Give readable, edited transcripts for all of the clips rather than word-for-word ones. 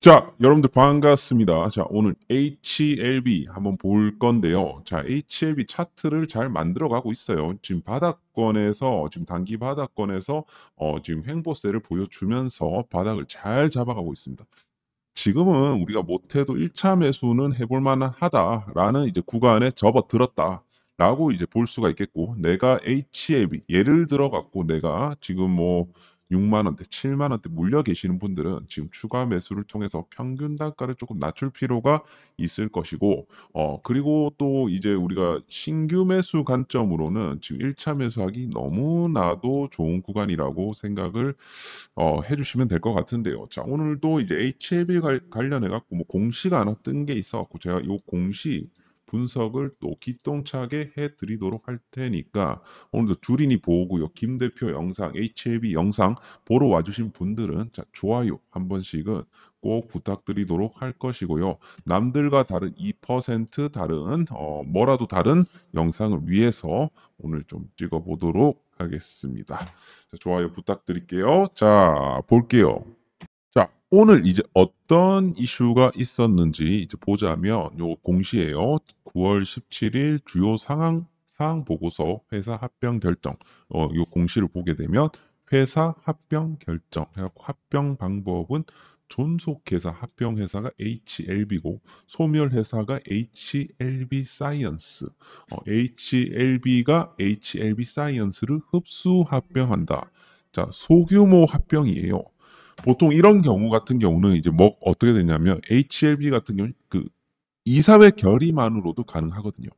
자, 여러분들 반갑습니다. 자, 오늘 HLB 한번 볼 건데요. 자, HLB 차트를 잘 만들어 가고 있어요. 지금 바닥권에서, 지금 단기 바닥권에서, 지금 횡보세를 보여주면서 바닥을 잘 잡아가고 있습니다. 지금은 우리가 못해도 1차 매수는 해볼 만하다라는 이제 구간에 접어들었다라고 이제 볼 수가 있겠고, 내가 HLB 예를 들어 갖고 내가 지금 뭐 6만 원대, 7만 원대 물려 계시는 분들은 지금 추가 매수를 통해서 평균 단가를 조금 낮출 필요가 있을 것이고, 그리고 또 이제 우리가 신규 매수 관점으로는 지금 1차 매수하기 너무나도 좋은 구간이라고 생각을 해주시면 될 것 같은데요. 자, 오늘도 이제 HLB 관련해 갖고 뭐 공시가 하나 뜬 게 있어 갖고 제가 이 공시 분석을 또 기똥차게 해드리도록 할 테니까 오늘도 주린이 보고요. 김 대표 영상, HLB 영상 보러 와주신 분들은 자, 좋아요 한 번씩은 꼭 부탁드리도록 할 것이고요. 남들과 다른 2% 다른 뭐라도 다른 영상을 위해서 오늘 좀 찍어보도록 하겠습니다. 자, 좋아요 부탁드릴게요. 자, 볼게요. 자, 오늘 이제 어떤 이슈가 있었는지 이제 보자면 요 공시예요. 9월 17일 주요 사항 보고서 회사 합병 결정. 요 공시를 보게 되면 회사 합병 결정 해갖고 합병 방법은 존속회사 합병회사가 HLB고 소멸회사가 HLB 사이언스. HLB가 HLB 사이언스를 흡수 합병한다. 자, 소규모 합병이에요. 보통 이런 경우 같은 경우는 이제 뭐 어떻게 되냐면 HLB 같은 경우 그 이사회 결의만으로도 가능하거든요.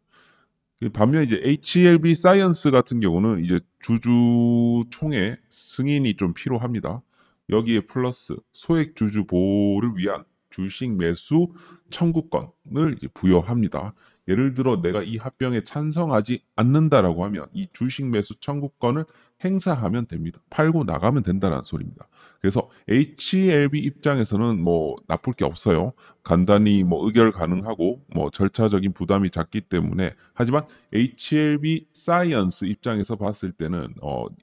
반면 이제 HLB 사이언스 같은 경우는 이제 주주총회 승인이 좀 필요합니다. 여기에 플러스 소액 주주 보호를 위한 주식 매수 청구권을 이제 부여합니다. 예를 들어 내가 이 합병에 찬성하지 않는다라고 하면 이 주식 매수 청구권을 행사하면 됩니다. 팔고 나가면 된다는 소리입니다. 그래서 HLB 입장에서는 뭐 나쁠 게 없어요. 간단히 뭐 의결 가능하고 뭐 절차적인 부담이 작기 때문에 하지만 HLB 사이언스 입장에서 봤을 때는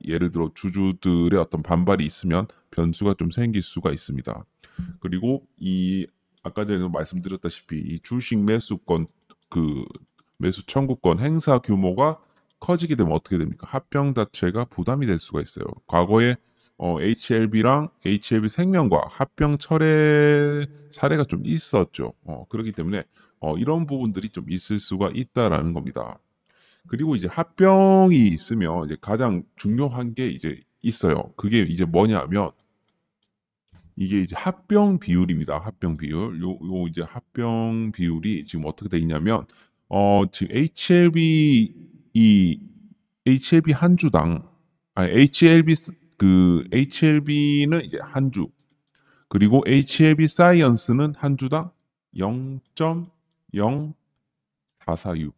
예를 들어 주주들의 어떤 반발이 있으면 변수가 좀 생길 수가 있습니다. 그리고 이 아까 전에 말씀드렸다시피 이 주식 매수권 그 매수 청구권 행사 규모가 커지게 되면 어떻게 됩니까? 합병 자체가 부담이 될 수가 있어요. 과거에 HLB랑 HLB 생명과 합병 철회 사례가 좀 있었죠. 그렇기 때문에 이런 부분들이 좀 있을 수가 있다라는 겁니다. 그리고 이제 합병이 있으면 이제 가장 중요한 게 이제 있어요. 그게 이제 뭐냐면 이게 이제 합병 비율입니다. 합병 비율. 요 이제 합병 비율이 지금 어떻게 돼 있냐면 지금 HLB 한 주당 HLB는 이제 한 주. 그리고 HLB 사이언스는 한 주당 0.0446.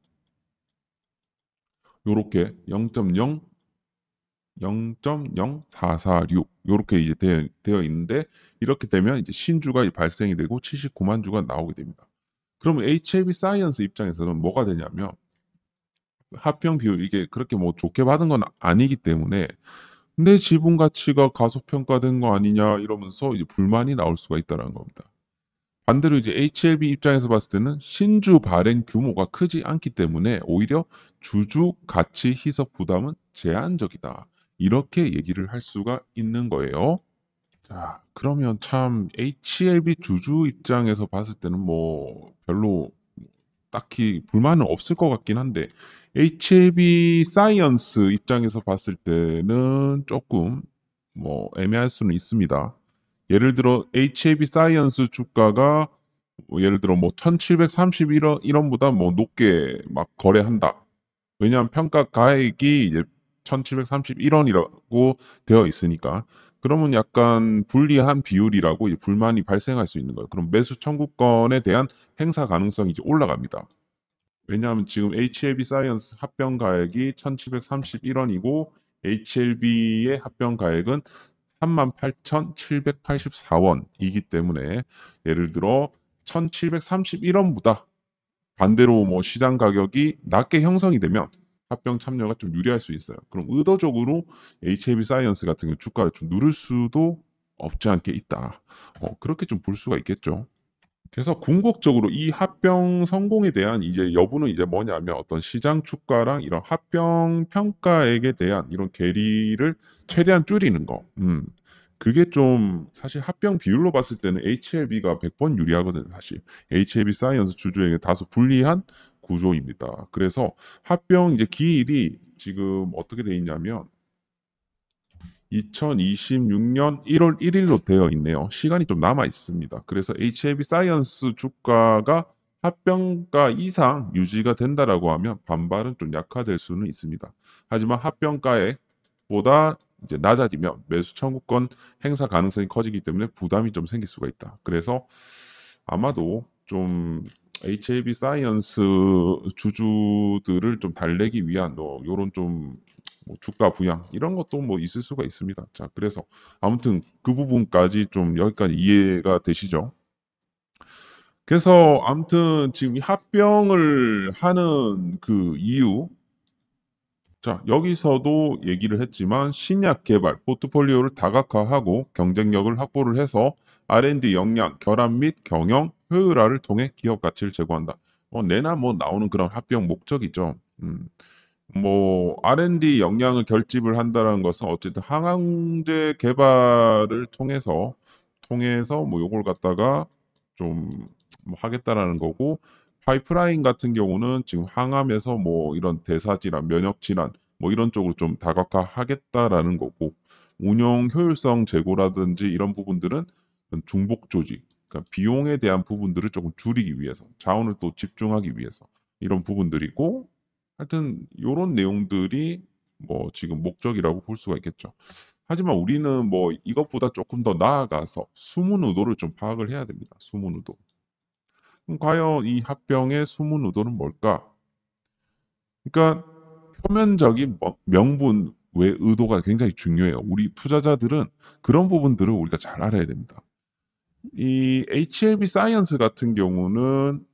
요렇게 0.0446 요렇게 이제 되어 있는데 이렇게 되면 이제 신주가 발생이 되고 79만 주가 나오게 됩니다. 그러면 HLB 사이언스 입장에서는 뭐가 되냐면 합병 비율 이게 그렇게 뭐 좋게 받은 건 아니기 때문에 내 지분 가치가 가소평가된 거 아니냐 이러면서 이제 불만이 나올 수가 있다는 겁니다. 반대로 이제 HLB 입장에서 봤을 때는 신주 발행 규모가 크지 않기 때문에 오히려 주주 가치 희석 부담은 제한적이다. 이렇게 얘기를 할 수가 있는 거예요. 자, 그러면 참 HLB 주주 입장에서 봤을 때는 뭐 별로 딱히 불만은 없을 것 같긴 한데 HLB 사이언스 입장에서 봤을 때는 조금 뭐 애매할 수는 있습니다. 예를 들어 HLB 사이언스 주가가 뭐 예를 들어 뭐 1731원 이런보다 뭐 높게 막 거래한다. 왜냐하면 평가 가액이 이제 1731원이라고 되어 있으니까 그러면 약간 불리한 비율이라고 이제 불만이 발생할 수 있는 거예요. 그럼 매수 청구권에 대한 행사 가능성이 이제 올라갑니다. 왜냐하면 지금 HLB 사이언스 합병 가액이 1731원이고 HLB의 합병 가액은 38,784원이기 때문에 예를 들어 1731원보다 반대로 뭐 시장 가격이 낮게 형성이 되면 합병 참여가 좀 유리할 수 있어요. 그럼 의도적으로 HLB 사이언스 같은 경우 주가를 좀 누를 수도 없지 않게 있다. 그렇게 좀 볼 수가 있겠죠. 그래서 궁극적으로 이 합병 성공에 대한 이제 여부는 이제 뭐냐면 어떤 시장 주가랑 이런 합병 평가액에 대한 이런 괴리를 최대한 줄이는 거. 그게 좀 사실 합병 비율로 봤을 때는 HLB가 100번 유리하거든요, 사실. HLB 사이언스 주주에게 다소 불리한 구조입니다. 그래서 합병 이제 기일이 지금 어떻게 돼 있냐면 2026년 1월 1일로 되어 있네요. 시간이 좀 남아 있습니다. 그래서 HLB 사이언스 주가가 합병가 이상 유지가 된다라고 하면 반발은 좀 약화될 수는 있습니다. 하지만 합병가액보다 이제 낮아지면 매수 청구권 행사 가능성이 커지기 때문에 부담이 좀 생길 수가 있다. 그래서 아마도 좀 HLB 사이언스 주주들을 좀 달래기 위한 요런 좀 주가 부양 이런 것도 뭐 있을 수가 있습니다. 자, 그래서 아무튼 그 부분까지 좀 여기까지 이해가 되시죠? 그래서 아무튼 지금 이 합병을 하는 그 이유, 자, 여기서도 얘기를 했지만 신약 개발, 포트폴리오를 다각화하고 경쟁력을 확보를 해서 R&D 역량, 결합 및 경영, 효율화를 통해 기업 가치를 제고한다. 내나 뭐 나오는 그런 합병 목적이죠. 뭐 R&D 역량을 결집을 한다는 것은 어쨌든 항암제 개발을 통해서 뭐 요걸 갖다가 좀뭐 하겠다라는 거고 파이프라인 같은 경우는 지금 항암에서 뭐 이런 대사질환, 면역 질환 뭐 이런 쪽으로 좀 다각화하겠다라는 거고 운영 효율성 제고라든지 이런 부분들은 중복 조직, 그러니까 비용에 대한 부분들을 조금 줄이기 위해서 자원을 또 집중하기 위해서 이런 부분들이고 하여튼 요런 내용들이 뭐 지금 목적이라고 볼 수가 있겠죠. 하지만 우리는 뭐 이것보다 조금 더 나아가서 숨은 의도를 좀 파악을 해야 됩니다. 숨은 의도. 그럼 과연 이 합병의 숨은 의도는 뭘까? 그러니까 표면적인 명분 외 의도가 굉장히 중요해요. 우리 투자자들은 그런 부분들을 우리가 잘 알아야 됩니다. 이 HLB 사이언스 같은 경우는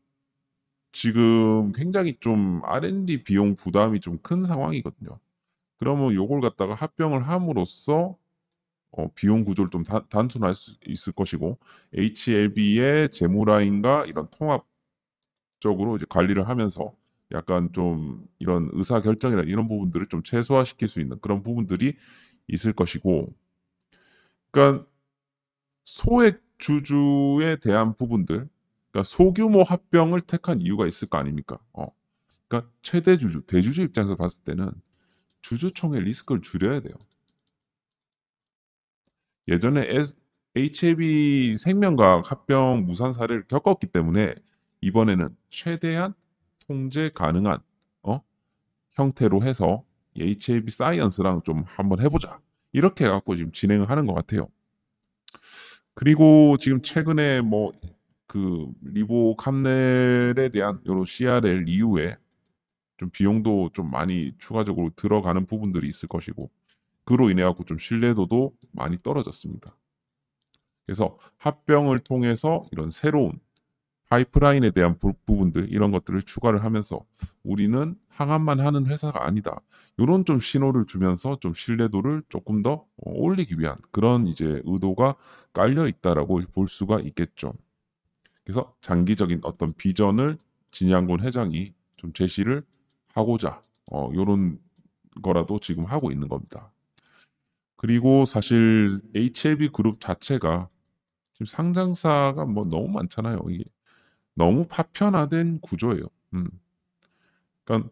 지금 굉장히 좀 R&D 비용 부담이 좀 큰 상황이거든요. 그러면 요걸 갖다가 합병을 함으로써 비용 구조를 좀 단순할 수 있을 것이고 HLB의 재무라인과 이런 통합적으로 이제 관리를 하면서 약간 좀 이런 의사 결정이나 이런 부분들을 좀 최소화시킬 수 있는 그런 부분들이 있을 것이고, 그러니까 소액 주주에 대한 부분들, 그러니까 소규모 합병을 택한 이유가 있을 거 아닙니까? 그러니까 최대 주주, 대주주 입장에서 봤을 때는 주주총회 리스크를 줄여야 돼요. 예전에 HLB 생명과학 합병 무산 사례를 겪었기 때문에 이번에는 최대한 통제 가능한 어? 형태로 해서 HLB 사이언스랑 좀 한번 해보자. 이렇게 해갖고 지금 진행을 하는 것 같아요. 그리고 지금 최근에 뭐 그 리보 캄넬에 대한 이런 CRL 이후에 좀 비용도 좀 많이 추가적으로 들어가는 부분들이 있을 것이고 그로 인해 갖고 좀 신뢰도도 많이 떨어졌습니다. 그래서 합병을 통해서 이런 새로운 파이프라인에 대한 부분들 이런 것들을 추가를 하면서 우리는 항암만 하는 회사가 아니다. 이런 좀 신호를 주면서 좀 신뢰도를 조금 더 올리기 위한 그런 이제 의도가 깔려 있다라고 볼 수가 있겠죠. 그래서 장기적인 어떤 비전을 진양군 회장이 좀 제시를 하고자 이런 거라도 지금 하고 있는 겁니다. 그리고 사실 HLB 그룹 자체가 지금 상장사가 뭐 너무 많잖아요. 이게 너무 파편화된 구조예요. 그러니까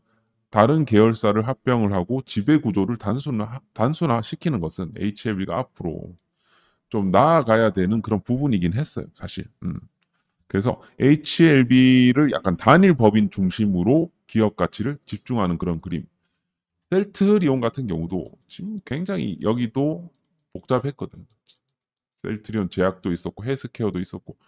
다른 계열사를 합병을 하고 지배 구조를 단순화시키는 것은 HLB가 앞으로 좀 나아가야 되는 그런 부분이긴 했어요, 사실. 그래서 HLB를 약간 단일 법인 중심으로 기업 가치를 집중하는 그런 그림. 셀트리온 같은 경우도 지금 굉장히 여기도 복잡했거든. 셀트리온 제약도 있었고 헬스케어도 있었고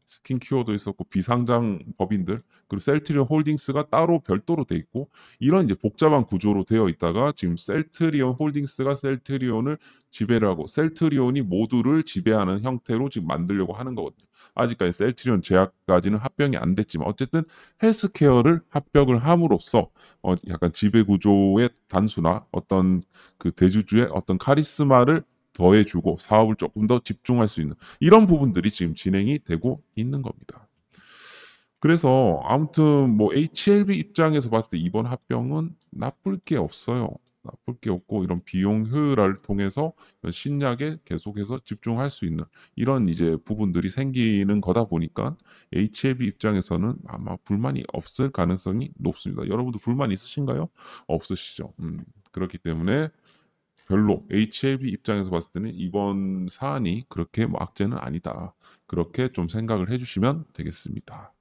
스킨큐어도 있었고 비상장 법인들 그리고 셀트리온 홀딩스가 따로 별도로 돼 있고 이런 이제 복잡한 구조로 되어 있다가 지금 셀트리온 홀딩스가 셀트리온을 지배를 하고 셀트리온이 모두를 지배하는 형태로 지금 만들려고 하는 거거든요. 아직까지 셀트리온 제약까지는 합병이 안 됐지만 어쨌든 헬스케어를 합병을 함으로써 약간 지배 구조의 단순화 어떤 그 대주주의 어떤 카리스마를 더해주고 사업을 조금 더 집중할 수 있는 이런 부분들이 지금 진행이 되고 있는 겁니다. 그래서 아무튼 뭐 HLB 입장에서 봤을 때 이번 합병은 나쁠 게 없어요. 나쁠 게 없고 이런 비용 효율화를 통해서 신약에 계속해서 집중할 수 있는 이런 이제 부분들이 생기는 거다 보니까 HLB 입장에서는 아마 불만이 없을 가능성이 높습니다. 여러분도 불만 있으신가요? 없으시죠? 그렇기 때문에 별로 HLB 입장에서 봤을 때는 이번 사안이 그렇게 뭐 악재는 아니다. 그렇게 좀 생각을 해주시면 되겠습니다.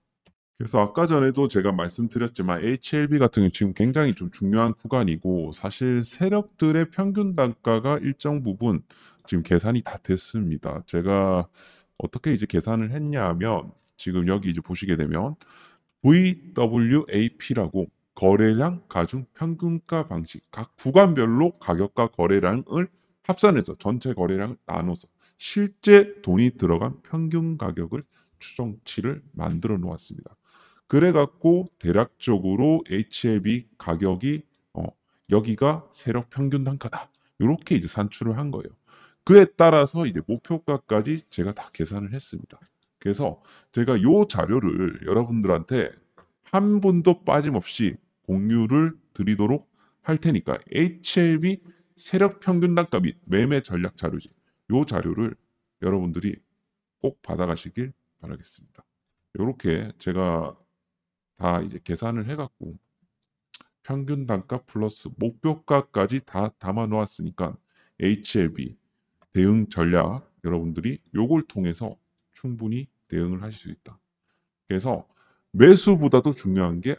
그래서 아까 전에도 제가 말씀드렸지만 HLB 같은 경우 지금 굉장히 좀 중요한 구간이고 사실 세력들의 평균 단가가 일정 부분 지금 계산이 다 됐습니다. 제가 어떻게 이제 계산을 했냐 하면 지금 여기 이제 보시게 되면 VWAP라고 거래량 가중 평균가 방식 각 구간별로 가격과 거래량을 합산해서 전체 거래량을 나눠서 실제 돈이 들어간 평균 가격을 추정치를 만들어 놓았습니다. 그래 갖고 대략적으로 HLB 가격이 여기가 세력 평균 단가다. 이렇게 이제 산출을 한 거예요. 그에 따라서 이제 목표가까지 제가 다 계산을 했습니다. 그래서 제가 요 자료를 여러분들한테 한 분도 빠짐없이 공유를 드리도록 할 테니까 HLB 세력 평균 단가 및 매매 전략 자료지. 요 자료를 여러분들이 꼭 받아가시길 바라겠습니다. 이렇게 제가 다 이제 계산을 해갖고 평균 단가 플러스 목표가까지 다 담아 놓았으니까 HLB 대응 전략 여러분들이 요걸 통해서 충분히 대응을 하실 수 있다. 그래서 매수보다도 중요한 게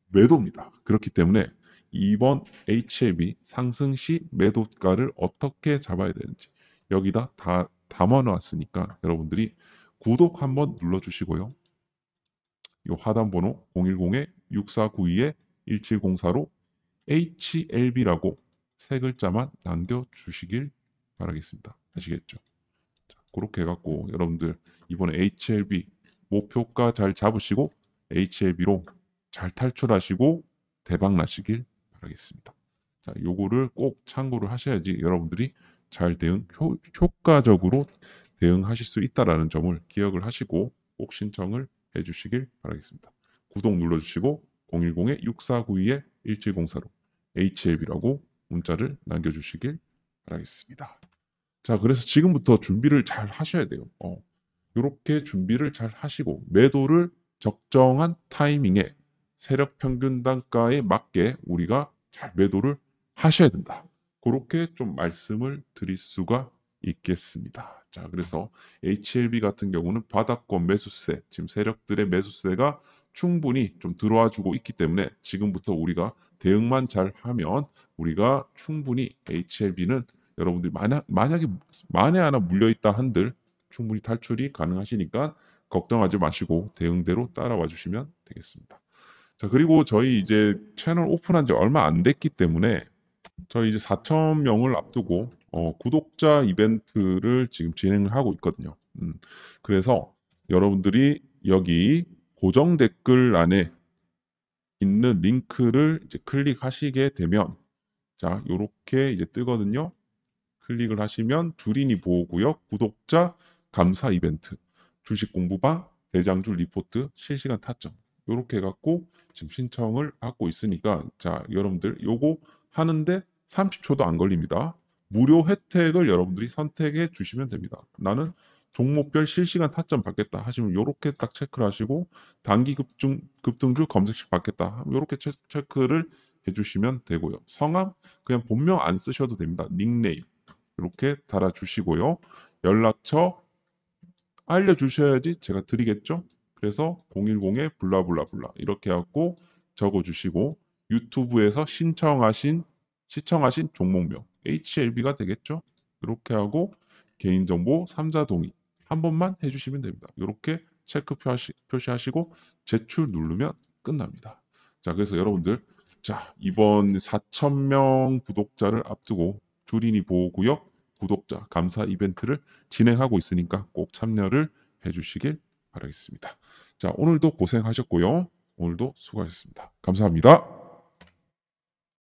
매도입니다. 그렇기 때문에 이번 HLB 상승 시 매도가를 어떻게 잡아야 되는지 여기다 다 담아 놓았으니까 여러분들이 구독 한번 눌러주시고요. 이 하단 번호 010-6492-1704로 HLB라고 세 글자만 남겨주시길 바라겠습니다. 아시겠죠? 자, 그렇게 해갖고 여러분들 이번에 HLB 목표가 잘 잡으시고 HLB로 잘 탈출하시고 대박 나시길 바라겠습니다. 자, 요거를 꼭 참고를 하셔야지 여러분들이 잘 대응, 효과적으로 대응하실 수 있다라는 점을 기억을 하시고 꼭 신청을 해주시길 바라겠습니다. 구독 눌러주시고 010-6492-1704로 HLB라고 문자를 남겨주시길 바라겠습니다. 자, 그래서 지금부터 준비를 잘 하셔야 돼요. 이렇게 준비를 잘 하시고 매도를 적정한 타이밍에 세력 평균 단가에 맞게 우리가 잘 매도를 하셔야 된다. 그렇게 좀 말씀을 드릴 수가 있겠습니다. 자, 그래서 HLB 같은 경우는 바닥권 매수세, 지금 세력들의 매수세가 충분히 좀 들어와 주고 있기 때문에 지금부터 우리가 대응만 잘 하면 우리가 충분히 HLB는 여러분들이 만약에 만에 하나 물려 있다 한들 충분히 탈출이 가능하시니까 걱정하지 마시고 대응대로 따라와 주시면 되겠습니다. 자, 그리고 저희 이제 채널 오픈한 지 얼마 안 됐기 때문에 저희 이제 4,000명을 앞두고 구독자 이벤트를 지금 진행을 하고 있거든요. 그래서 여러분들이 여기 고정 댓글 안에 있는 링크를 이제 클릭하시게 되면 자, 요렇게 이제 뜨거든요. 클릭을 하시면 주린이 보호구역 구독자 감사 이벤트 주식 공부방 대장주 리포트 실시간 타점 요렇게 해갖고 지금 신청을 받고 있으니까 자 여러분들 요거 하는데 30초도 안 걸립니다. 무료 혜택을 여러분들이 선택해 주시면 됩니다. 나는 종목별 실시간 타점 받겠다 하시면 요렇게 딱 체크를 하시고 단기 급등주 검색식 받겠다 요렇게 체크를 해주시면 되고요. 성함 그냥 본명 안 쓰셔도 됩니다. 닉네임 이렇게 달아주시고요. 연락처 알려주셔야지 제가 드리겠죠. 그래서 010에 블라블라블라 이렇게 하고 적어주시고 유튜브에서 시청하신 종목명 HLB가 되겠죠. 이렇게 하고 개인정보 3자 동의 한 번만 해주시면 됩니다. 이렇게 체크 표시하시고 제출 누르면 끝납니다. 자, 그래서 여러분들 자 이번 4,000명 구독자를 앞두고 주린이 보호구역 구독자 감사 이벤트를 진행하고 있으니까 꼭 참여를 해주시길 바라겠습니다. 자, 오늘도 고생하셨고요. 오늘도 수고하셨습니다. 감사합니다.